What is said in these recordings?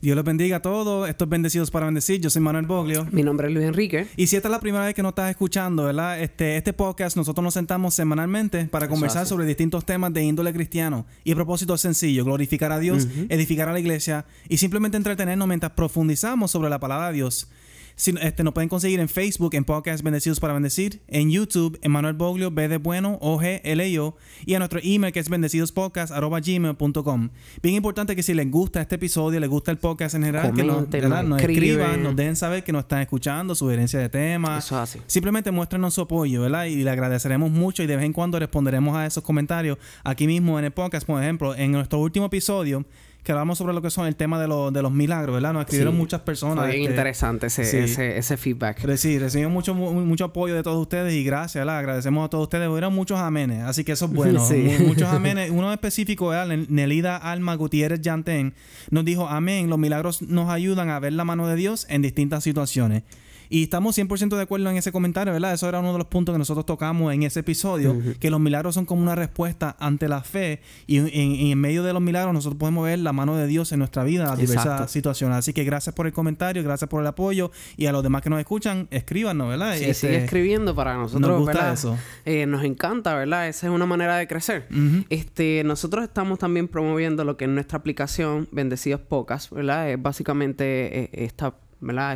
Dios los bendiga a todos. Estos bendecidos para bendecir. Yo soy Manuel Boglio. Mi nombre es Luis Enrique. Y si esta es la primera vez que nos estás escuchando, ¿verdad? Este podcast nosotros nos sentamos semanalmente para conversar sobre distintos temas de índole cristiano. Y el propósito es sencillo: glorificar a Dios, edificar a la iglesia y simplemente entretenernos mientras profundizamos sobre la palabra de Dios. Nos pueden conseguir en Facebook, en Podcast Bendecidos para Bendecir, en YouTube, en Manuel Boglio, B de bueno, O-G-L-I-O, y a nuestro email que es bendecidospodcast@gmail.com. Bien importante que si les gusta este episodio, les gusta el podcast en general, comenten, que nos escriban, nos dejen saber que nos están escuchando, sugerencias de temas. Eso es así. Simplemente muéstrenos su apoyo, ¿verdad? Y le agradeceremos mucho y de vez en cuando responderemos a esos comentarios aquí mismo en el podcast. Por ejemplo, en nuestro último episodio, que hablamos sobre lo que son el tema de los milagros, ¿verdad? Nos escribieron muchas personas. Fue bien interesante ese feedback. Sí, recibimos mucho apoyo de todos ustedes y gracias, ¿verdad? Agradecemos a todos ustedes. Hubieron muchos amenes, así que eso es bueno. Muchos amenes. Uno específico, ¿verdad? Nelida Alma Gutiérrez Yantén nos dijo: amén, los milagros nos ayudan a ver la mano de Dios en distintas situaciones. Y estamos 100% de acuerdo en ese comentario, ¿verdad? Eso era uno de los puntos que nosotros tocamos en ese episodio, que los milagros son como una respuesta ante la fe y en medio de los milagros nosotros podemos ver la mano de Dios en nuestra vida a diversas situaciones. Así que gracias por el comentario, gracias por el apoyo y a los demás que nos escuchan, escríbanos, ¿verdad? Sí, sigue escribiendo para nosotros, nos gusta, ¿verdad? Eso. Nos encanta, ¿verdad? Esa es una manera de crecer. Nosotros estamos también promoviendo lo que es nuestra aplicación Bendecidos Podcast, ¿verdad? Es básicamente esta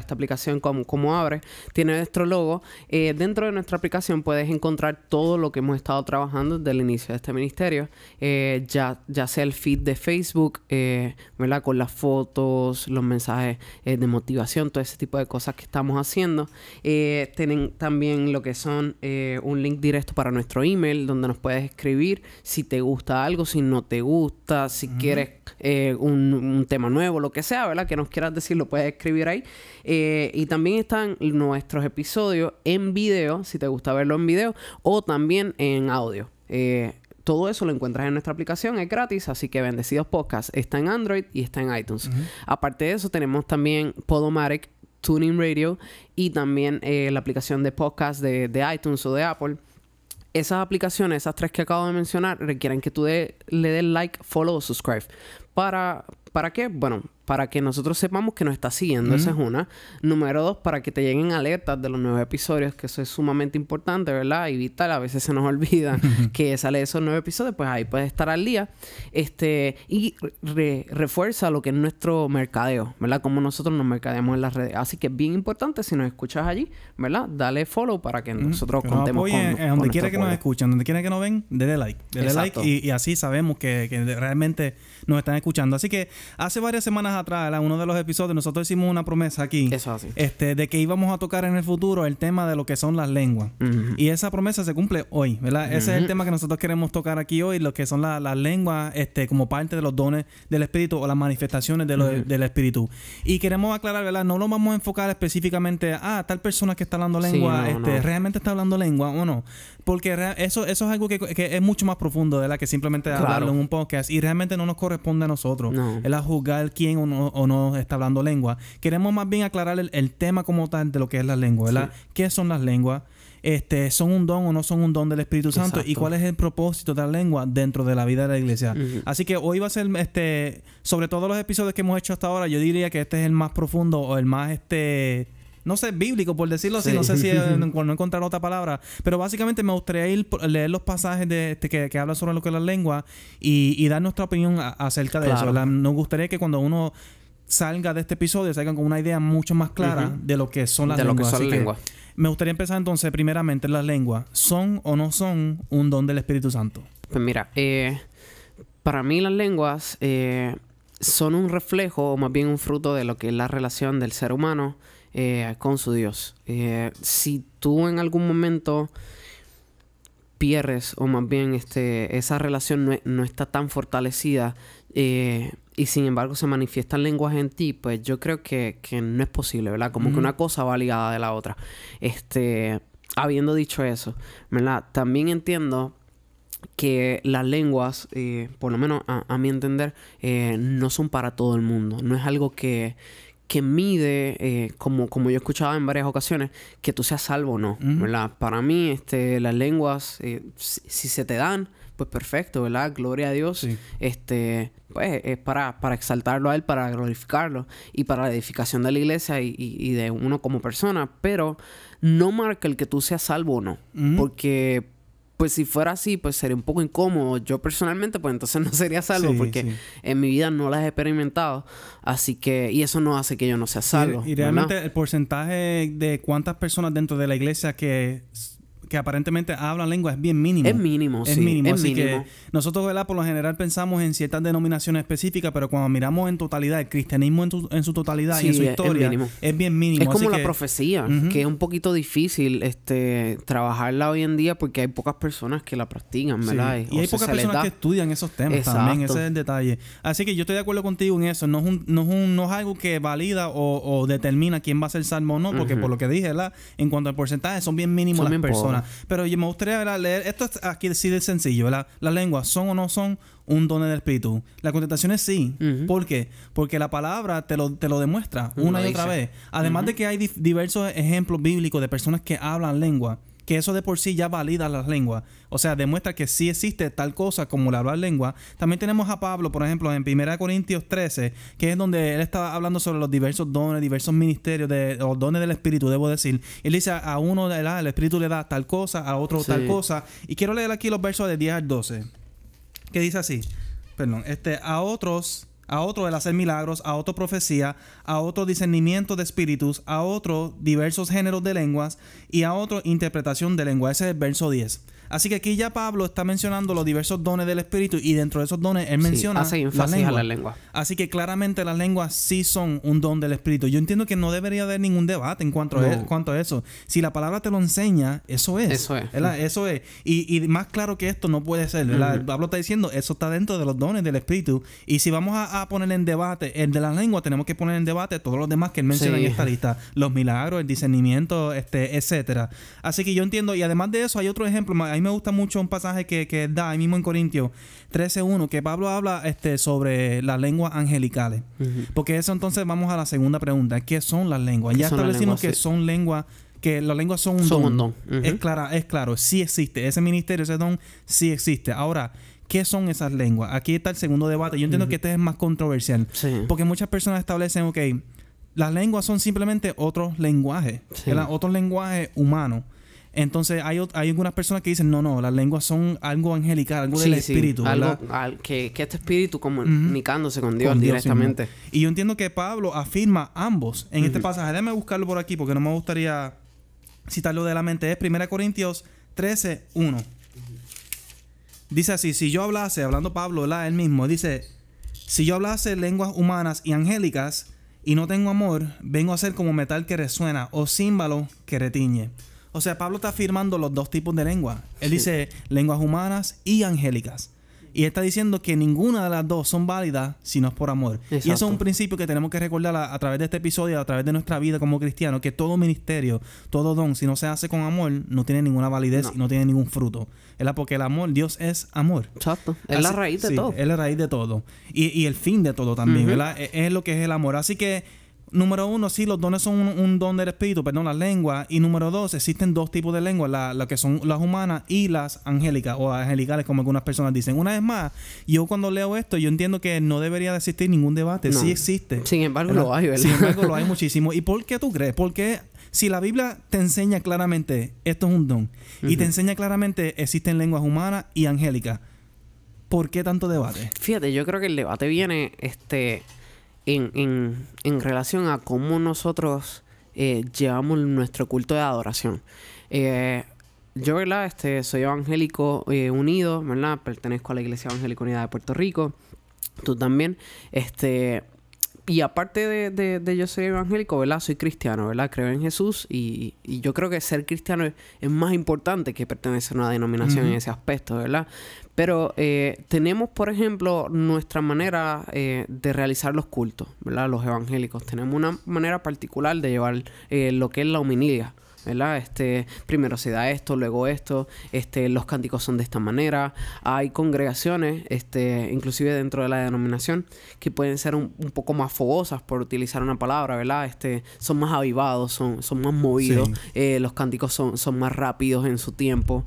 aplicación como abre, tiene nuestro logo. Dentro de nuestra aplicación puedes encontrar todo lo que hemos estado trabajando desde el inicio de este ministerio, ya sea el feed de Facebook, ¿verdad? Con las fotos, los mensajes de motivación, todo ese tipo de cosas que estamos haciendo. Tienen también lo que son un link directo para nuestro email, donde nos puedes escribir si te gusta algo, si no te gusta, si quieres un tema nuevo, lo que sea, ¿verdad? Que nos quieras decir, lo puedes escribir ahí. Y también están nuestros episodios en video, si te gusta verlo en video, o también en audio. Todo eso lo encuentras en nuestra aplicación, es gratis, así que Bendecidos Podcast está en Android y está en iTunes. Aparte de eso, tenemos también Podomatic, Tuning Radio y también la aplicación de podcast de iTunes o de Apple. Esas aplicaciones, esas tres que acabo de mencionar, requieren que tú le des like, follow o subscribe. ¿Para qué? Bueno, para que nosotros sepamos que nos estás siguiendo. Esa es una. Número 2, para que te lleguen alertas de los nuevos episodios, que eso es sumamente importante, ¿verdad? Y vital. A veces se nos olvida que sale esos nuevos episodios. Pues ahí puedes estar al día. Y refuerza lo que es nuestro mercadeo, ¿verdad? Como nosotros nos mercadeamos en las redes. Así que es bien importante, si nos escuchas allí, ¿verdad? Dale follow para que nosotros contemos con donde quiera que nos escuchen, donde quiera que nos ven, dale like. Dale like y así sabemos que realmente nos están escuchando. Así que hace varias semanas atrás, en uno de los episodios, nosotros hicimos una promesa aquí. Eso así. De que íbamos a tocar en el futuro el tema de lo que son las lenguas. Y esa promesa se cumple hoy, ¿verdad? Ese es el tema que nosotros queremos tocar aquí hoy, lo que son las lenguas, como parte de los dones del Espíritu o las manifestaciones del Espíritu. Y queremos aclarar, ¿verdad? No lo vamos a enfocar específicamente a tal persona que está hablando lengua, ¿realmente está hablando lengua o no? Porque eso es algo que es mucho más profundo, ¿verdad? Que simplemente hablarlo en un podcast. Y realmente no nos corresponde a nosotros, ¿verdad? Juzgar quién o no está hablando lengua. Queremos más bien aclarar el tema como tal de lo que es la lengua, ¿verdad? ¿Qué son las lenguas? ¿Son un don o no son un don del Espíritu Santo? ¿Y cuál es el propósito de la lengua dentro de la vida de la iglesia? Así que hoy va a ser, sobre todos los episodios que hemos hecho hasta ahora, yo diría que este es el más profundo o el más, no sé, bíblico, por decirlo así. No sé si no encontrar otra palabra. Pero básicamente me gustaría leer los pasajes que hablan sobre lo que es la lengua y dar nuestra opinión acerca de eso, ¿verdad? Nos gustaría que cuando uno salga de este episodio salgan con una idea mucho más clara de lo que son las lenguas. De lo que son lenguas. Me gustaría empezar entonces, primeramente, las lenguas. ¿Son o no son un don del Espíritu Santo? Pues mira, para mí las lenguas son un reflejo, o más bien un fruto de lo que es la relación del ser humano con su Dios. Si tú en algún momento pierdes, o más bien esa relación no está tan fortalecida, y sin embargo se manifiestan lenguas en ti, pues yo creo que no es posible, ¿verdad? Como que una cosa va ligada de la otra. Habiendo dicho eso, ¿verdad? También entiendo que las lenguas, por lo menos a mi entender, no son para todo el mundo. No es algo que que mide, como yo escuchaba en varias ocasiones, que tú seas salvo o no, ¿verdad? Para mí, las lenguas, si se te dan, pues perfecto, ¿verdad? Gloria a Dios. Sí. Pues es para exaltarlo a Él, para glorificarlo y para la edificación de la iglesia y de uno como persona. Pero no marca el que tú seas salvo o no. Porque, pues si fuera así, pues sería un poco incómodo. Yo personalmente, pues entonces no sería salvo porque en mi vida no las he experimentado. Así que, y eso no hace que yo no sea salvo. Y realmente el porcentaje de cuántas personas dentro de la iglesia que aparentemente hablan lengua es bien mínimo. Es mínimo, es sí. Mínimo. Es Así mínimo. que nosotros, ¿verdad? Por lo general pensamos en ciertas denominaciones específicas, pero cuando miramos en totalidad, el cristianismo en su totalidad y en su historia, es bien mínimo. Es como así la profecía, que es un poquito difícil trabajarla hoy en día porque hay pocas personas que la practican, ¿verdad? Y hay pocas personas que estudian esos temas también, ese es el detalle. Así que yo estoy de acuerdo contigo en eso. No es algo que valida o determina quién va a ser salvo o no, porque por lo que dije, ¿verdad? En cuanto al porcentaje, son bien mínimos las personas. Pero yo me gustaría, ¿verdad?, leer esto es aquí así de sencillo, ¿verdad? Las lenguas son o no son un don del Espíritu. La contestación es sí. ¿Por qué? Porque la palabra te lo demuestra una y otra vez. Además de que hay diversos ejemplos bíblicos de personas que hablan lengua, que eso de por sí ya valida las lenguas. O sea, demuestra que sí existe tal cosa como el hablar lengua. También tenemos a Pablo, por ejemplo, en 1 Corintios 13, que es donde él está hablando sobre los diversos dones, diversos ministerios, los dones del Espíritu, debo decir. Él dice a uno el Espíritu le da tal cosa, a otro tal cosa. Y quiero leer aquí los versos de 10 al 12, que dice así. Perdón. A otro el hacer milagros, a otro profecía, a otro discernimiento de espíritus, a otro diversos géneros de lenguas y a otro interpretación de lengua. Ese es el verso 10. Así que aquí ya Pablo está mencionando los diversos dones del Espíritu y dentro de esos dones él menciona hace énfasis a la lengua. Así que claramente las lenguas sí son un don del Espíritu. Yo entiendo que no debería haber ningún debate en cuanto a eso. Si la palabra te lo enseña, eso es. Eso es. ¿Verdad? Eso es. Y más claro que esto no puede ser, ¿verdad? Pablo está diciendo, eso está dentro de los dones del Espíritu. Y si vamos a poner en debate el de las lenguas, tenemos que poner en debate todos los demás que él menciona en esta lista. Los milagros, el discernimiento, etcétera. Así que yo entiendo. Y además de eso, hay otro ejemplo. A mí me gusta mucho un pasaje que da ahí mismo en Corintios 13:1, que Pablo habla sobre las lenguas angelicales. Porque eso entonces vamos a la segunda pregunta. ¿Qué son las lenguas? Ya establecimos que son lenguas, que las lenguas son un don. Es claro, sí existe. Ese ministerio, ese don, sí existe. Ahora, ¿qué son esas lenguas? Aquí está el segundo debate. Yo entiendo que este es más controversial. Porque muchas personas establecen, las lenguas son simplemente otros lenguajes. Otros lenguajes humanos. Entonces hay algunas personas que dicen no, las lenguas son algo angelical, algo del espíritu, algo que este espíritu comunicándose con Dios directamente. Dios. Y yo entiendo que Pablo afirma ambos en este pasaje. Déjame buscarlo por aquí porque no me gustaría citarlo de la mente. Es 1 Corintios 13:1. Dice así: si yo hablase, hablando Pablo, ¿verdad? Él mismo dice: si yo hablase lenguas humanas y angélicas y no tengo amor, vengo a ser como metal que resuena o címbalo que retiñe. O sea, Pablo está afirmando los dos tipos de lengua. Él dice lenguas humanas y angélicas. Y está diciendo que ninguna de las dos son válidas si no es por amor. Exacto. Y eso es un principio que tenemos que recordar a través de este episodio, a través de nuestra vida como cristianos, que todo ministerio, todo don, si no se hace con amor, no tiene ninguna validez y no tiene ningún fruto. ¿Verdad? Porque el amor, Dios es amor. Exacto. Es la raíz de todo. Es la raíz de todo. Y el fin de todo también, ¿verdad? Es lo que es el amor. Así que número 1, sí, los dones son un don del espíritu, las lenguas. Y número 2, existen dos tipos de lenguas, las que son las humanas y las angélicas o angelicales, como algunas personas dicen. Una vez más, yo cuando leo esto, yo entiendo que no debería de existir ningún debate. Sí existe. Sin embargo, lo hay, ¿verdad? Sin embargo, lo hay muchísimo. ¿Y por qué tú crees? Porque si la Biblia te enseña claramente esto es un don y te enseña claramente existen lenguas humanas y angélicas, ¿por qué tanto debate? Fíjate, yo creo que el debate viene en relación a cómo nosotros llevamos nuestro culto de adoración. Yo, ¿verdad? Soy evangélico unido, ¿verdad? Pertenezco a la Iglesia Evangélica Unida de Puerto Rico. Tú también. Y aparte de yo ser evangélico, ¿verdad? Soy cristiano, ¿verdad? Creo en Jesús y yo creo que ser cristiano es más importante que pertenecer a una denominación en ese aspecto, ¿verdad? Pero tenemos, por ejemplo, nuestra manera de realizar los cultos, ¿verdad? Los evangélicos. Tenemos una manera particular de llevar lo que es la homilia, ¿verdad? Primero se da esto, luego esto, los cánticos son de esta manera. Hay congregaciones, inclusive dentro de la denominación, que pueden ser un poco más fogosas, por utilizar una palabra, ¿verdad? Son más avivados, son más movidos, los cánticos son más rápidos en su tiempo,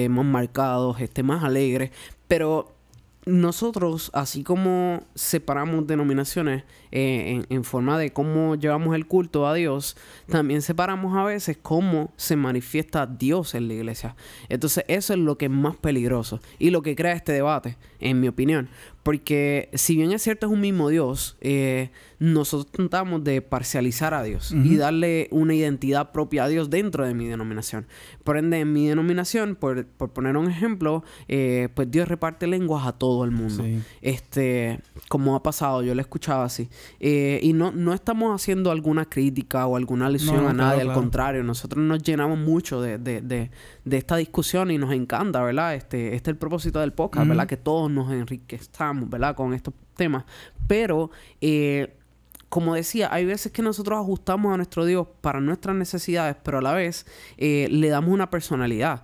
más marcados, más alegres, pero nosotros, así como separamos denominaciones en forma de cómo llevamos el culto a Dios, también separamos a veces cómo se manifiesta Dios en la iglesia. Entonces eso es lo que es más peligroso y lo que crea este debate, en mi opinión. Porque si bien es cierto es un mismo Dios, nosotros tratamos de parcializar a Dios y darle una identidad propia a Dios dentro de mi denominación. Por ende, en mi denominación, por poner un ejemplo, pues Dios reparte lenguas a todo el mundo. Sí. Como ha pasado, yo lo he escuchado así. Y no estamos haciendo alguna crítica o alguna alusión a nadie, al contrario, nosotros nos llenamos mucho de esta discusión y nos encanta, ¿verdad? Este es el propósito del podcast, ¿verdad? Que todos nos enriquezcamos, ¿verdad? Con estos temas. Pero, como decía, hay veces que nosotros ajustamos a nuestro Dios para nuestras necesidades, pero a la vez le damos una personalidad.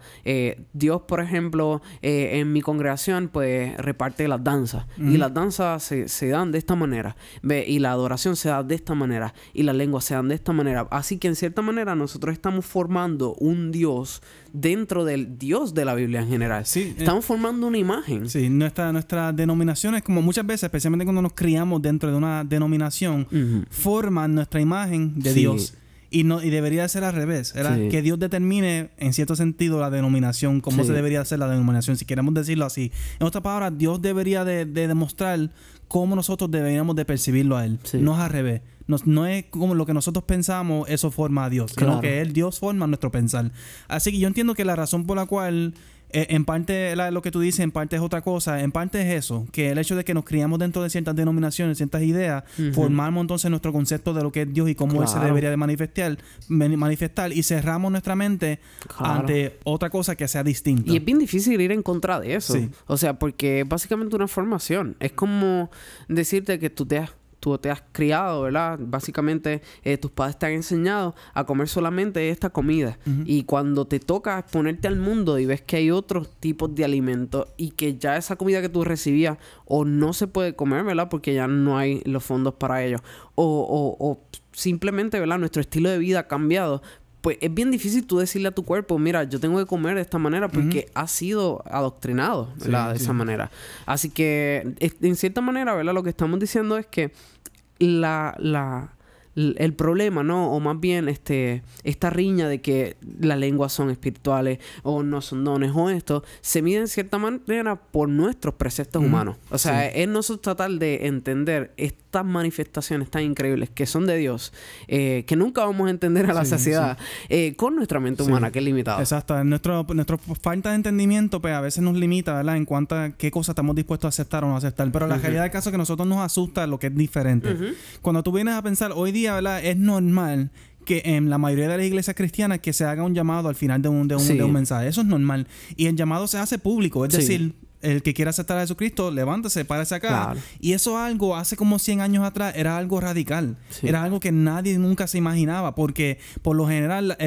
Dios, por ejemplo, en mi congregación, pues reparte las danzas. Y las danzas se dan de esta manera. Y la adoración se da de esta manera. Y las lenguas se dan de esta manera. Así que, en cierta manera, nosotros estamos formando un Dios dentro del Dios de la Biblia en general. Sí, estamos formando una imagen. Sí, nuestra denominación es como muchas veces, especialmente cuando nos criamos dentro de una denominación, forman nuestra imagen de Dios. Y debería ser al revés, ¿verdad? Sí. Que Dios determine, en cierto sentido, la denominación, cómo se debería hacer la denominación, si queremos decirlo así. En otras palabras, Dios debería de demostrar cómo nosotros deberíamos de percibirlo a Él. Sí. No es al revés. No es como lo que nosotros pensamos, eso forma a Dios. Sino que Dios forma nuestro pensar. Así que yo entiendo que la razón por la cual... en parte lo que tú dices, en parte es otra cosa. En parte es eso, que el hecho de que nos criamos dentro de ciertas denominaciones, ciertas ideas, formamos entonces nuestro concepto de lo que es Dios y cómo Él se debería de manifestar y cerramos nuestra mente ante otra cosa que sea distinta. Y es bien difícil ir en contra de eso. Sí. O sea, porque es básicamente una formación. Es como decirte que tú te has criado, ¿verdad? Básicamente, tus padres te han enseñado a comer solamente esta comida. Y cuando te toca exponerte al mundo y ves que hay otros tipos de alimentos y que ya esa comida que tú recibías o no se puede comer, ¿verdad? Porque ya no hay los fondos para ello. O simplemente, ¿verdad? Nuestro estilo de vida ha cambiado. Pues es bien difícil tú decirle a tu cuerpo, mira, yo tengo que comer de esta manera porque has sido adoctrinado, ¿verdad? De esa manera. Así que, en cierta manera, ¿verdad? Lo que estamos diciendo es que el problema, ¿no? O más bien esta riña de que las lenguas son espirituales o no son dones o esto, se mide en cierta manera por nuestros preceptos humanos. O sea, es nosotros tratar de entender estas manifestaciones tan increíbles que son de Dios, que nunca vamos a entender a la saciedad, con nuestra mente humana, que es limitada. Exacto. Nuestro falta de entendimiento, pues a veces nos limita, ¿verdad? En cuanto a qué cosas estamos dispuestos a aceptar o no aceptar. Pero la realidad del caso es que a nosotros nos asusta lo que es diferente. Cuando tú vienes a pensar, hoy día, ¿verdad? Es normal que en la mayoría de las iglesias cristianas que se haga un llamado al final de un mensaje. Eso es normal. Y el llamado se hace público. Es decir, el que quiera aceptar a Jesucristo, levántese, párese acá. Claro. Y eso algo, hace como 100 años atrás, era algo radical. Sí. Era algo que nadie nunca se imaginaba. Porque, por lo general,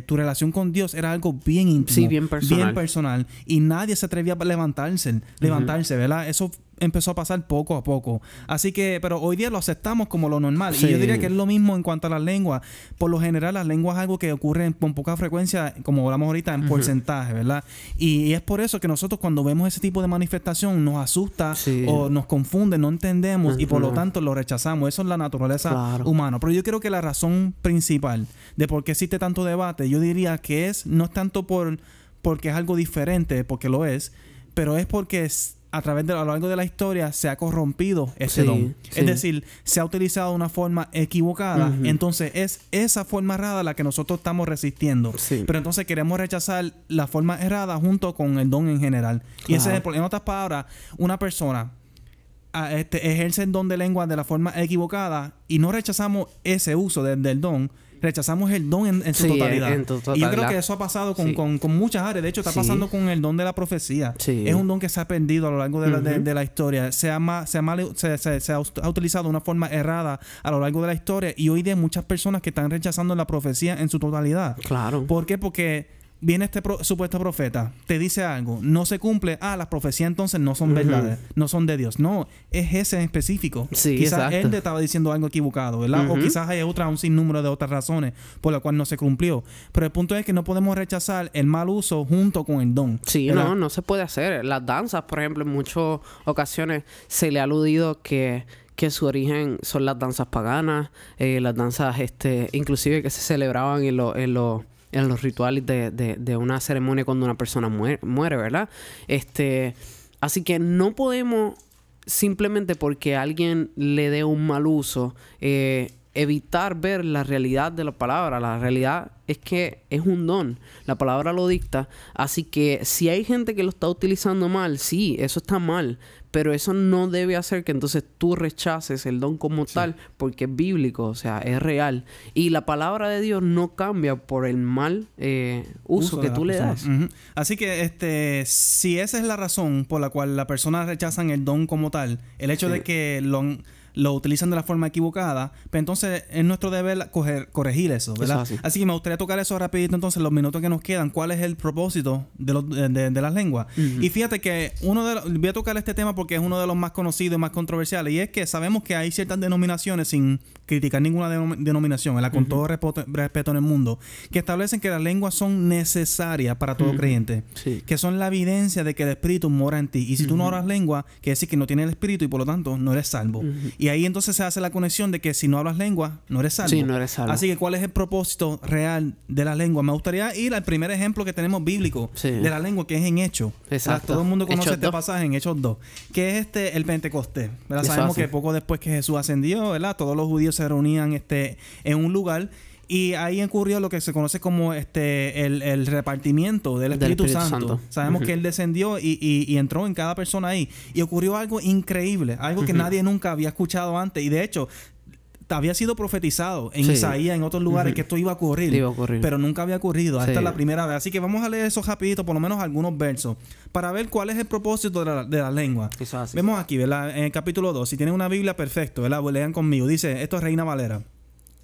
tu relación con Dios era algo bien íntimo. Sí, bien personal. Bien personal. Y nadie se atrevía a levantarse, ¿verdad? Eso empezó a pasar poco a poco. Así que, pero hoy día lo aceptamos como lo normal. Sí. Y yo diría que es lo mismo en cuanto a las lenguas. Por lo general, las lenguas es algo que ocurre con poca frecuencia, como hablamos ahorita, en porcentaje, ¿verdad? Y es por eso que nosotros cuando vemos ese tipo de manifestación nos asusta o nos confunde, no entendemos y por lo tanto lo rechazamos. Eso es la naturaleza humana. Pero yo creo que la razón principal de por qué existe tanto debate, yo diría que no es tanto porque es algo diferente, porque lo es, pero es porque a lo largo de la historia se ha corrompido ese don. Es decir, se ha utilizado de una forma equivocada. Entonces, es esa forma errada la que nosotros estamos resistiendo. Pero entonces queremos rechazar la forma errada junto con el don en general. Y ese es el problema. En otras palabras, una persona ejerce el don de lengua de la forma equivocada y no rechazamos ese uso del don. rechazamos el don en su totalidad. Y yo creo que eso ha pasado con muchas áreas. De hecho, está pasando con el don de la profecía. Es un don que se ha perdido a lo largo de la historia. Se ha utilizado de una forma errada a lo largo de la historia. Y hoy día hay muchas personas que están rechazando la profecía en su totalidad. Claro. ¿Por qué? Porque viene este supuesto profeta, te dice algo, no se cumple, las profecías entonces no son verdades, no son de Dios. No, es ese en específico. Sí, quizás él te estaba diciendo algo equivocado, ¿verdad? O quizás hay un sinnúmero de otras razones por las cuales no se cumplió. Pero el punto es que no podemos rechazar el mal uso junto con el don. Sí, ¿verdad? No se puede hacer. Las danzas, por ejemplo, en muchas ocasiones se le ha aludido que su origen son las danzas paganas, las danzas inclusive que se celebraban en los rituales de una ceremonia cuando una persona muere, ¿verdad? Así que no podemos simplemente porque alguien le dé un mal uso evitar ver la realidad de la palabra. La realidad es que es un don. La palabra lo dicta. Así que si hay gente que lo está utilizando mal, sí, eso está mal. Pero eso no debe hacer que entonces tú rechaces el don como tal, porque es bíblico, o sea, es real. Y la palabra de Dios no cambia por el mal uso que tú le das. Así que si esa es la razón por la cual las personas rechazan el don como tal, el hecho de que lo utilizan de la forma equivocada, pues entonces es nuestro deber corregir eso, ¿verdad? Así que me gustaría tocar eso rapidito entonces, los minutos que nos quedan. ¿Cuál es el propósito de las lenguas? Y fíjate que voy a tocar este tema porque es uno de los más conocidos y más controversiales, y es que sabemos que hay ciertas denominaciones, sin criticar ninguna denominación, ¿verdad? Con todo respeto en el mundo, que establecen que las lenguas son necesarias para todo creyente, que son la evidencia de que el Espíritu mora en ti, y si tú no hablas lengua, quiere decir que no tienes el Espíritu y por lo tanto no eres salvo. Y ahí entonces se hace la conexión de que si no hablas lengua, no eres salvo. Sí, no eres salvo. Así que, ¿cuál es el propósito real de la lengua? Me gustaría ir al primer ejemplo que tenemos bíblico de la lengua, que es en Hechos. Exacto. Todo el mundo conoce este pasaje en Hechos 2, que es el Pentecostés, ¿verdad? Sabemos que poco después que Jesús ascendió, ¿verdad? Todos los judíos se reunían en un lugar. Y ahí ocurrió lo que se conoce como el repartimiento del Espíritu Santo. Sabemos que Él descendió y entró en cada persona ahí. Y ocurrió algo increíble, algo que nadie nunca había escuchado antes. Y de hecho, había sido profetizado en Isaías, en otros lugares, que esto iba a ocurrir. Pero nunca había ocurrido. Esta es la primera vez. Así que vamos a leer eso rapidito, por lo menos algunos versos, para ver cuál es el propósito de la lengua. Vemos aquí, ¿verdad? En el capítulo 2. Si tienen una Biblia, perfecto, ¿verdad? Lean conmigo. Dice, esto es Reina Valera.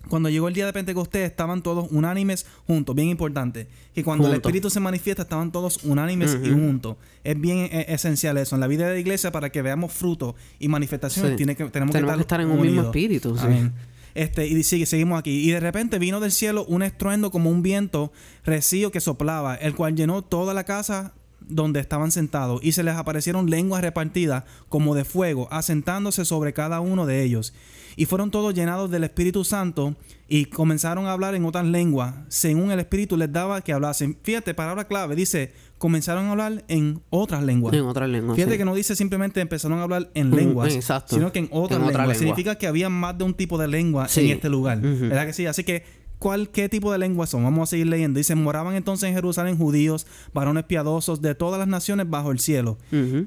Cuando llegó el día de Pentecostés, estaban todos unánimes juntos. Bien importante. Que cuando el Espíritu se manifiesta, estaban todos unánimes y juntos. Es bien esencial eso. En la vida de la iglesia, para que veamos fruto y manifestaciones, tenemos que estar en un mismo espíritu. Amén. Y seguimos aquí. Y de repente vino del cielo un estruendo como un viento recio que soplaba, el cual llenó toda la casa donde estaban sentados, y se les aparecieron lenguas repartidas como de fuego, asentándose sobre cada uno de ellos. Y fueron todos llenados del Espíritu Santo y comenzaron a hablar en otras lenguas, según el Espíritu les daba que hablasen. Fíjate, palabra clave, dice, comenzaron a hablar en otras lenguas. En otras lenguas. Fíjate que no dice simplemente empezaron a hablar en lenguas, sino que en otras lenguas. Significa que había más de un tipo de lengua en este lugar. ¿Verdad que sí? Así que, ¿qué tipo de lenguas son? Vamos a seguir leyendo. Dice, moraban entonces en Jerusalén judíos, varones piadosos de todas las naciones bajo el cielo.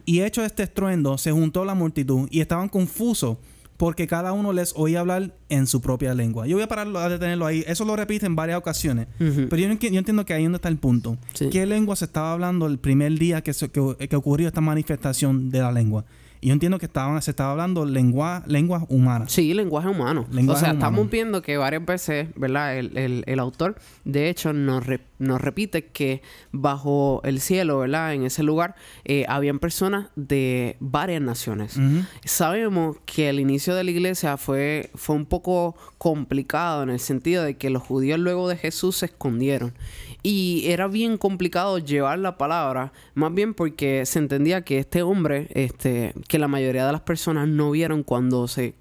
Y hecho este estruendo, se juntó la multitud y estaban confusos, porque cada uno les oía hablar en su propia lengua. Yo voy a detenerlo ahí. Eso lo repite en varias ocasiones. Pero yo entiendo que ahí es donde está el punto. ¿Qué lengua se estaba hablando el primer día que ocurrió esta manifestación de la lengua? Y yo entiendo que se estaba hablando lenguas humanas. Sí, lenguaje humano. Estamos viendo que varias veces, ¿verdad? El autor, de hecho, nos repite que bajo el cielo, ¿verdad? En ese lugar, habían personas de varias naciones. Sabemos que el inicio de la iglesia fue un poco complicado en el sentido de que los judíos luego de Jesús se escondieron. Y era bien complicado llevar la palabra, más bien porque se entendía que este hombre, que la mayoría de las personas no vieron cuando se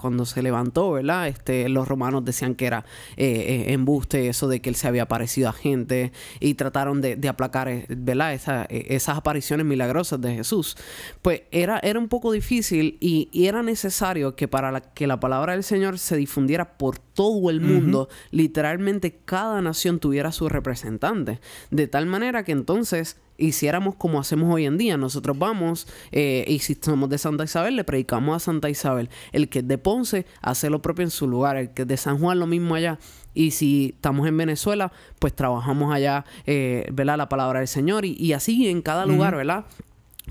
levantó, ¿verdad? Los romanos decían que era embuste, eso de que él se había aparecido a gente, y trataron de aplacar, ¿verdad? Esas apariciones milagrosas de Jesús. Pues era un poco difícil y era necesario que para que la palabra del Señor se difundiera por todo el mundo, literalmente cada nación tuviera su representante. De tal manera que entonces hiciéramos como hacemos hoy en día. Nosotros vamos y si somos de Santa Isabel, le predicamos a Santa Isabel. El que es de Ponce hace lo propio en su lugar. El que es de San Juan, lo mismo allá. Y si estamos en Venezuela, pues trabajamos allá, ¿verdad? La palabra del Señor. Y así en cada lugar, ¿verdad?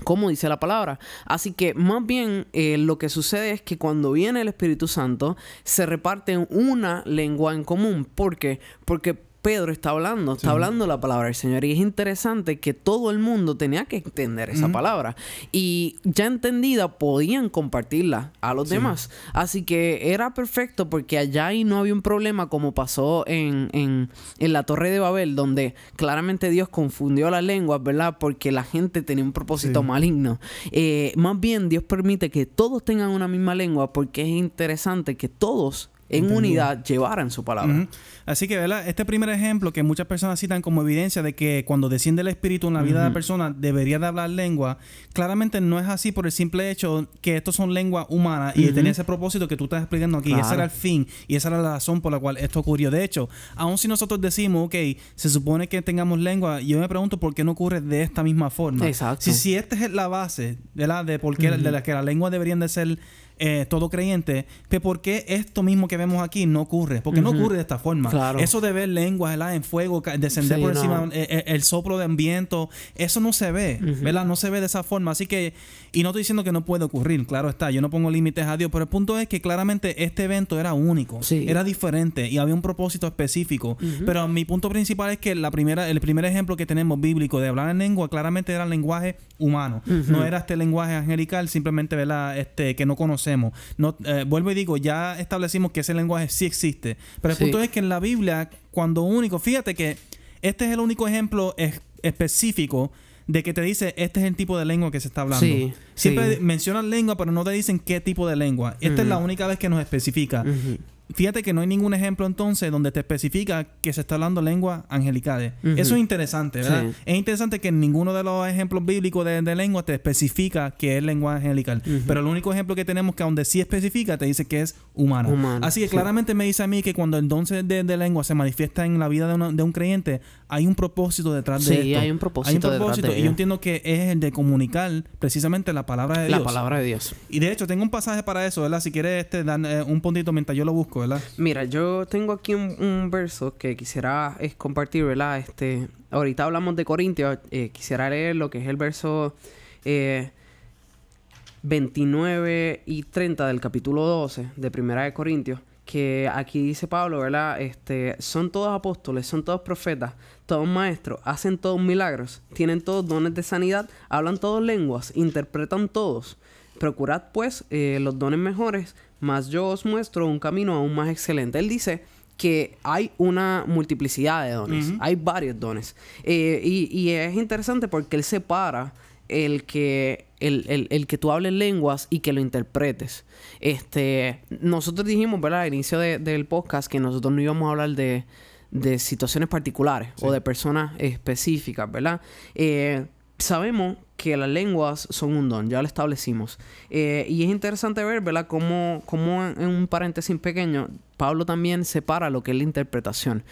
Como dice la palabra. Así que más bien lo que sucede es que cuando viene el Espíritu Santo se reparte una lengua en común. ¿Por qué? Porque Pedro está hablando la palabra del Señor. Y es interesante que todo el mundo tenía que entender esa palabra. Y ya entendida, podían compartirla a los demás. Así que era perfecto porque allá ahí no había un problema como pasó en la Torre de Babel, donde claramente Dios confundió las lenguas, ¿verdad? Porque la gente tenía un propósito maligno. Más bien, Dios permite que todos tengan una misma lengua porque es interesante que todos en unidad llevaran su palabra. Así que, ¿verdad? Este primer ejemplo que muchas personas citan como evidencia de que cuando desciende el Espíritu en la vida de la persona debería de hablar lengua, claramente no es así por el simple hecho que estos son lenguas humanas y tenía ese propósito que tú estás explicando aquí. Claro. Ese era el fin y esa era la razón por la cual esto ocurrió. De hecho, aun si nosotros decimos, ok, se supone que tengamos lengua, yo me pregunto por qué no ocurre de esta misma forma. Exacto. Si esta es la base, ¿verdad? De por qué de la que las lenguas deberían de ser todo creyente, pero ¿por qué esto mismo que vemos aquí no ocurre? Porque no ocurre de esta forma. Claro. Eso de ver lenguas, ¿verdad? En fuego, descender por encima, el soplo de viento, eso no se ve, ¿verdad? No se ve de esa forma. Así que, y no estoy diciendo que no puede ocurrir, claro está, yo no pongo límites a Dios, pero el punto es que claramente este evento era único, era diferente y había un propósito específico. Pero mi punto principal es que el primer ejemplo que tenemos bíblico de hablar en lengua claramente era el lenguaje humano. No era este lenguaje angelical, simplemente, ¿verdad? Que no conocemos. No, vuelvo y digo, ya establecimos que ese lenguaje sí existe. Pero el punto es que en la Biblia, cuando único, fíjate que este es el único ejemplo específico de que te dice este es el tipo de lengua que se está hablando. Siempre mencionan lengua, pero no te dicen qué tipo de lengua. Esta es la única vez que nos especifica. Fíjate que no hay ningún ejemplo entonces donde te especifica que se está hablando lenguas angelicales. Eso es interesante, ¿verdad? Es interesante que ninguno de los ejemplos bíblicos de lengua te especifica que es lengua angelical. Pero el único ejemplo que tenemos que donde sí especifica te dice que es humano. Así que claramente me dice a mí que cuando el don de lengua se manifiesta en la vida de un creyente, hay un propósito detrás de esto. Sí, hay un propósito detrás de ello. Y yo entiendo que es el de comunicar precisamente la palabra de Dios. La palabra de Dios. Y de hecho, tengo un pasaje para eso, ¿verdad? Si quieres dar un puntito mientras yo lo busco, ¿verdad? Mira, yo tengo aquí un verso que quisiera compartir, ¿verdad? Ahorita hablamos de Corintios. Quisiera leer lo que es el verso 29 y 30 del capítulo 12 de Primera de Corintios. Que aquí dice Pablo, ¿verdad? Son todos apóstoles, son todos profetas, todos maestros, hacen todos milagros, tienen todos dones de sanidad, hablan todos lenguas, interpretan todos. Procurad, pues, los dones mejores, mas yo os muestro un camino aún más excelente. Él dice que hay una multiplicidad de dones. Hay varios dones. Y es interesante porque él separa el que tú hables lenguas y que lo interpretes. Nosotros dijimos, ¿verdad? Al inicio del podcast que nosotros no íbamos a hablar de situaciones particulares o de personas específicas, ¿verdad? Sabemos que las lenguas son un don, ya lo establecimos. Y es interesante ver, ¿verdad? Cómo en un paréntesis pequeño, Pablo también separa lo que es la interpretación.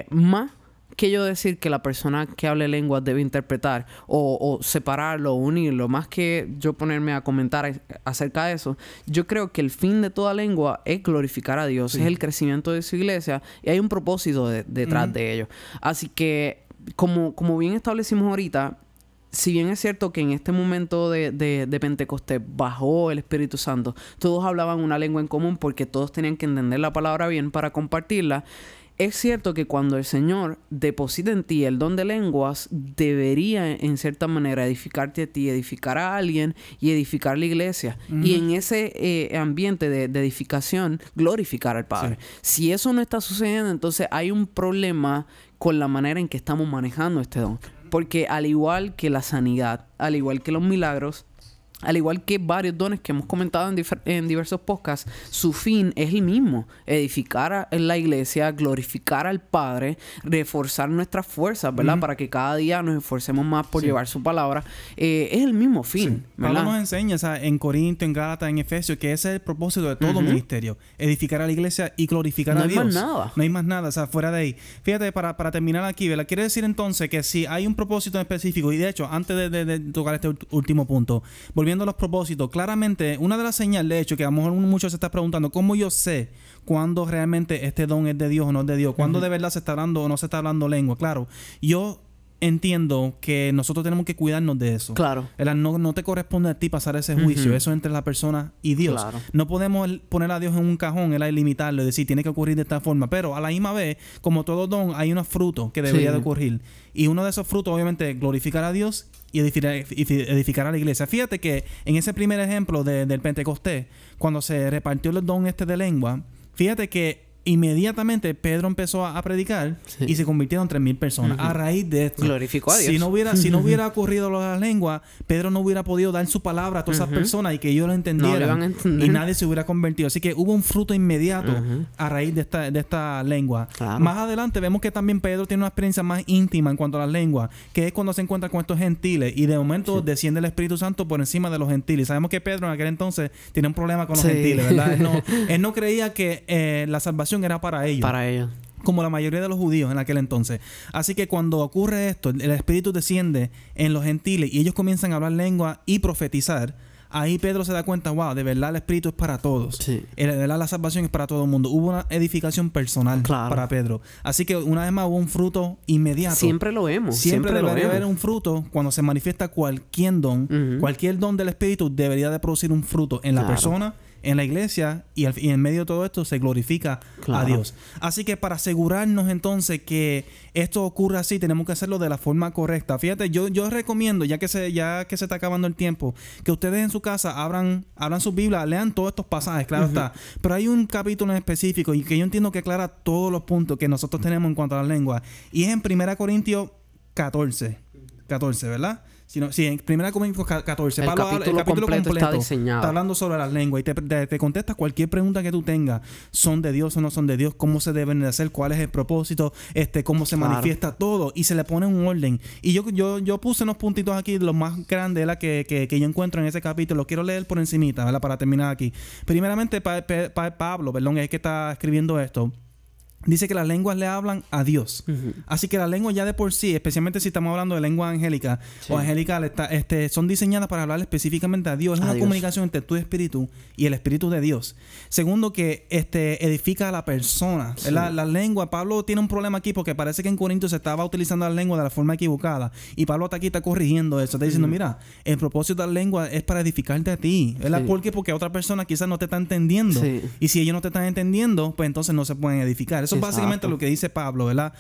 Más que yo decir que la persona que hable lenguas debe interpretar o separarlo o unirlo, más que yo ponerme a comentar acerca de eso, yo creo que el fin de toda lengua es glorificar a Dios, es el crecimiento de su iglesia y hay un propósito detrás de ello. Así que, como bien establecimos ahorita, si bien es cierto que en este momento de Pentecostés bajó el Espíritu Santo, todos hablaban una lengua en común porque todos tenían que entender la palabra bien para compartirla. Es cierto que cuando el Señor deposita en ti el don de lenguas, debería en cierta manera edificarte a ti, edificar a alguien y edificar la iglesia. Y en ese ambiente de edificación, glorificar al Padre. Si eso no está sucediendo, entonces hay un problema con la manera en que estamos manejando este don. Porque al igual que la sanidad, al igual que los milagros, al igual que varios dones que hemos comentado en diversos podcasts, su fin es el mismo: edificar en la iglesia, glorificar al Padre, reforzar nuestras fuerzas, ¿verdad? Para que cada día nos esforcemos más por llevar su palabra. Es el mismo fin, ¿verdad? Pablo nos enseña, o sea, en Corinto, en Gálatas, en Efesios, que ese es el propósito de todo ministerio: edificar a la iglesia y glorificar a Dios. No hay más nada. No hay más nada, o sea, fuera de ahí. Fíjate, para terminar aquí, ¿verdad? Quiere decir entonces que si hay un propósito específico, y de hecho, antes de tocar este último punto, volviendo a los propósitos, claramente, una de las señales, de hecho, que a lo mejor muchos se están preguntando, ¿cómo yo sé cuándo realmente este don es de Dios o no es de Dios? ¿Cuándo de verdad se está hablando o no se está hablando lengua? Claro, yo entiendo que nosotros tenemos que cuidarnos de eso. Claro. No te corresponde a ti pasar ese juicio. Eso es entre la persona y Dios. Claro. No podemos poner a Dios en un cajón, y limitarlo y decir, tiene que ocurrir de esta forma. Pero a la misma vez, como todo don, hay unos frutos que debería de ocurrir. Y uno de esos frutos, obviamente, es glorificar a Dios y edificar a la iglesia. Fíjate que en ese primer ejemplo del Pentecostés, cuando se repartió el don de lengua, fíjate que inmediatamente Pedro empezó a predicar y se convirtieron en 3,000 personas a raíz de esto. Glorificó a Dios. Si no hubiera ocurrido lo de la lengua, Pedro no hubiera podido dar su palabra a todas esas personas y que ellos lo entendieran, y nadie se hubiera convertido. Así que hubo un fruto inmediato a raíz de esta lengua. Claro. Más adelante vemos que también Pedro tiene una experiencia más íntima en cuanto a las lenguas, que es cuando se encuentra con estos gentiles y de momento desciende el Espíritu Santo por encima de los gentiles. Sabemos que Pedro en aquel entonces tenía un problema con los gentiles, ¿verdad? Él no creía que la salvación era para ellos. Para ellos. Como la mayoría de los judíos en aquel entonces. Así que cuando ocurre esto, el Espíritu desciende en los gentiles y ellos comienzan a hablar lengua y profetizar, ahí Pedro se da cuenta, wow, de verdad el Espíritu es para todos. De verdad la salvación es para todo el mundo. Hubo una edificación personal para Pedro. Así que una vez más hubo un fruto inmediato. Siempre lo vemos. Siempre debería haber un fruto cuando se manifiesta cualquier don. Cualquier don del Espíritu debería de producir un fruto en la persona, en la iglesia, y en medio de todo esto se glorifica a Dios. Así que para asegurarnos entonces que esto ocurra así, tenemos que hacerlo de la forma correcta. Fíjate, yo recomiendo, ya que se está acabando el tiempo, que ustedes en su casa abran su Biblia, lean todos estos pasajes, claro está. Pero hay un capítulo en específico y que yo entiendo que aclara todos los puntos que nosotros tenemos en cuanto a la lengua. Y es en 1 Corintios 14, ¿verdad? Sí, en 1 Corintios 14. El capítulo completo está diseñado. Está hablando sobre las lenguas y te contesta cualquier pregunta que tú tengas. ¿Son de Dios o no son de Dios? ¿Cómo se deben de hacer? ¿Cuál es el propósito? ¿Cómo se manifiesta todo? Y se le pone un orden. Y yo puse unos puntitos aquí, los más grandes que yo encuentro en ese capítulo. Los quiero leer por encimita, ¿verdad? Para terminar aquí. Primeramente, Pablo, es el que está escribiendo esto. Dice que las lenguas le hablan a Dios. Así que las lenguas ya de por sí, especialmente si estamos hablando de lengua angélica o angelical, son diseñadas para hablar específicamente a Dios. Es una comunicación entre tu espíritu y el espíritu de Dios. Segundo, que edifica a la persona. La lengua, Pablo tiene un problema aquí porque parece que en Corinto se estaba utilizando la lengua de la forma equivocada. Y Pablo está corrigiendo eso. Está diciendo, mira, el propósito de la lengua es para edificarte a ti. ¿Por qué? Porque otra persona quizás no te está entendiendo. Y si ellos no te están entendiendo, pues entonces no se pueden edificar. Eso es básicamente lo que dice Pablo, ¿verdad?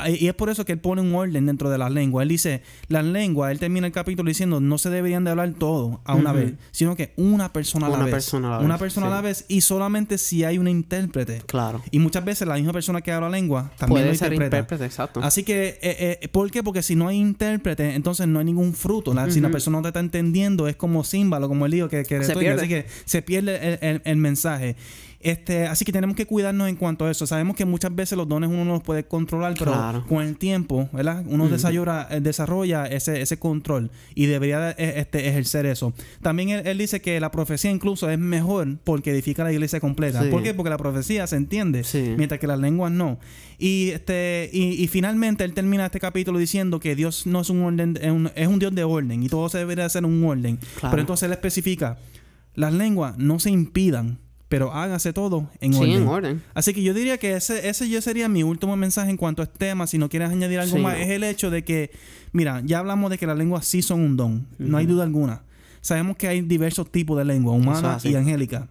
Y es por eso que él pone un orden dentro de las lenguas. Él dice, las lenguas, él termina el capítulo diciendo, no se deberían de hablar todo a una vez, sino que una persona a la vez. Una persona a la vez, y solamente si hay un intérprete. Claro. Y muchas veces la misma persona que habla lengua también puede lo ser intérprete, exacto. Así que, ¿por qué? Porque si no hay intérprete, entonces no hay ningún fruto. Si la persona no te está entendiendo, es como címbalo, como el lío que se pierde. Así que se pierde el mensaje. Así que tenemos que cuidarnos en cuanto a eso. Sabemos que muchas veces los dones uno no los puede controlar, pero con el tiempo, ¿verdad? Uno desarrolla ese control y debería ejercer eso. También él dice que la profecía incluso es mejor porque edifica la iglesia completa. ¿Por qué? Porque la profecía se entiende, mientras que las lenguas no. Y finalmente él termina este capítulo diciendo que Dios no es un orden, es un Dios de orden y todo se debería hacer un orden. Pero entonces él especifica, las lenguas no se impidan, pero hágase todo en orden. En orden. Así que yo diría que ese yo sería mi último mensaje en cuanto a este tema. Si no quieres añadir algo más, es el hecho de que, mira, ya hablamos de que las lenguas sí son un don. No hay duda alguna. Sabemos que hay diversos tipos de lenguas, humana y angélica.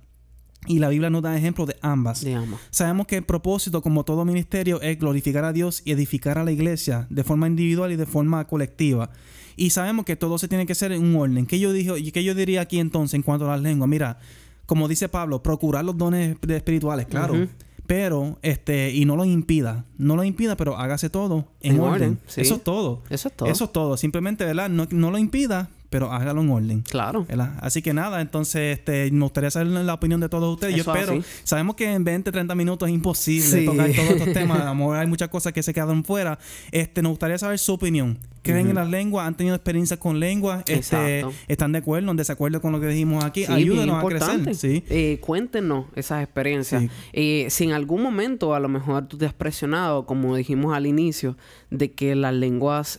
Y la Biblia nos da ejemplos de ambas. Sabemos que el propósito, como todo ministerio, es glorificar a Dios y edificar a la iglesia de forma individual y de forma colectiva. Y sabemos que todo se tiene que hacer en un orden. ¿Qué yo diría aquí entonces en cuanto a las lenguas? Mira, como dice Pablo, procurar los dones espirituales, claro. Pero, y no lo impida. No lo impida, pero hágase todo en orden. Eso es todo. Eso es todo. Simplemente, ¿verdad? No lo impida, pero hágalo en orden. Claro. ¿Verdad? Así que nada, entonces me gustaría saber la opinión de todos ustedes. Yo espero, sabemos que en 20, 30 minutos es imposible tocar todos estos temas. A lo mejor hay muchas cosas que se quedan fuera. Nos gustaría saber su opinión. ¿Creen en las lenguas? ¿Han tenido experiencias con lenguas? ¿Están de acuerdo o en desacuerdo con lo que dijimos aquí? Sí, ayúdenos a crecer. Sí. Cuéntenos esas experiencias. Sí. Si en algún momento a lo mejor tú te has presionado, como dijimos al inicio, de que las lenguas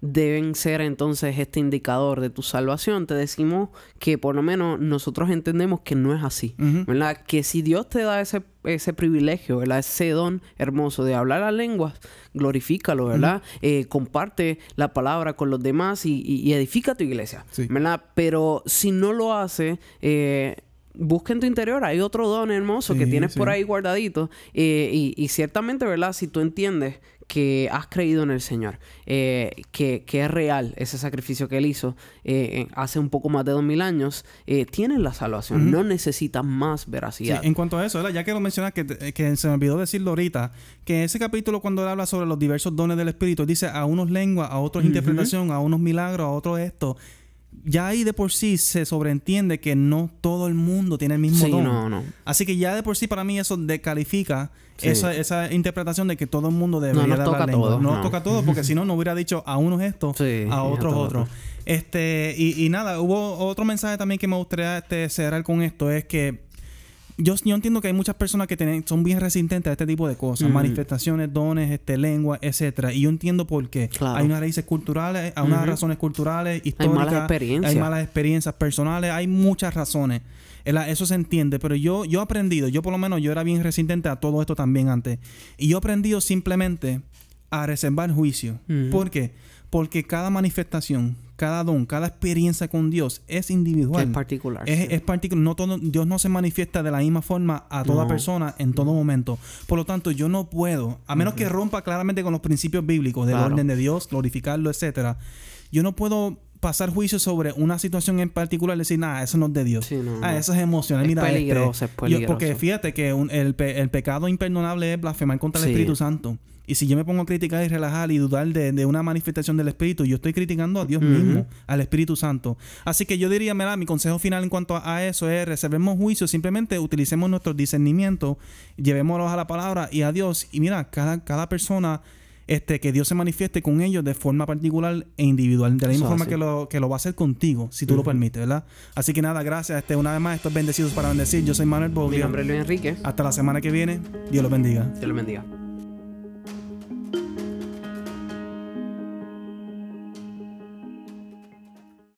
deben ser entonces este indicador de tu salvación, te decimos que por lo menos nosotros entendemos que no es así, ¿verdad? Que si Dios te da ese privilegio, ¿verdad? Ese don hermoso de hablar las lenguas, glorifícalo, ¿verdad? Comparte la palabra con los demás y edifica tu iglesia, ¿verdad? Pero si no lo hace, busca en tu interior, hay otro don hermoso que tienes por ahí guardadito, y ciertamente, ¿verdad? Si tú entiendes que has creído en el Señor, que es real ese sacrificio que Él hizo hace un poco más de 2000 años, tienes la salvación. No necesitas más veracidad. Sí, en cuanto a eso, ¿verdad? Ya que lo mencionas, que se me olvidó decirlo ahorita, que ese capítulo cuando Él habla sobre los diversos dones del Espíritu, dice a unos lenguas, a otros interpretación, a unos milagros, a otros esto. Ya ahí de por sí se sobreentiende que no todo el mundo tiene el mismo don. No. Así que ya de por sí para mí eso descalifica esa interpretación de que todo el mundo debería dar la lengua. No nos toca a todos, porque si no hubiera dicho a unos esto, a otros otros. Y nada, hubo otro mensaje también que me gustaría cerrar con esto, es que yo entiendo que hay muchas personas que son bien resistentes a este tipo de cosas, manifestaciones, dones, lengua, etcétera. Y yo entiendo por qué. Claro. Hay unas raíces culturales, hay unas razones culturales, históricas, hay malas experiencias personales, hay muchas razones. Eso se entiende, pero yo he aprendido, yo por lo menos yo era bien resistente a todo esto también antes. Y yo he aprendido simplemente a reservar juicio. ¿Por qué? Porque cada manifestación, cada don, cada experiencia con Dios es individual. Es particular. Es particular. No todo, Dios no se manifiesta de la misma forma a toda persona en todo momento. Por lo tanto, yo no puedo, a menos que rompa claramente con los principios bíblicos del orden de Dios, glorificarlo, etcétera. Yo no puedo pasar juicio sobre una situación en particular y decir, nada, eso no es de Dios. Sí, eso es emocional. Es peligroso, es peligroso. Porque fíjate que el pecado imperdonable es blasfemar contra el Espíritu Santo. Y si yo me pongo a criticar y relajar y dudar de una manifestación del Espíritu, yo estoy criticando a Dios mismo, al Espíritu Santo. Así que yo diría, mira, mi consejo final en cuanto a eso es reservemos juicio, simplemente utilicemos nuestro discernimiento, llevémoslos a la palabra y a Dios. Y mira, cada persona, que Dios se manifieste con ellos de forma particular e individual, de la misma forma que lo va a hacer contigo, si tú lo permites, ¿verdad? Así que nada, gracias. Una vez más, estos bendecidos para bendecir. Yo soy Manuel Boglio. Mi nombre es Luis Enrique. Hasta la semana que viene. Dios los bendiga. Dios los bendiga.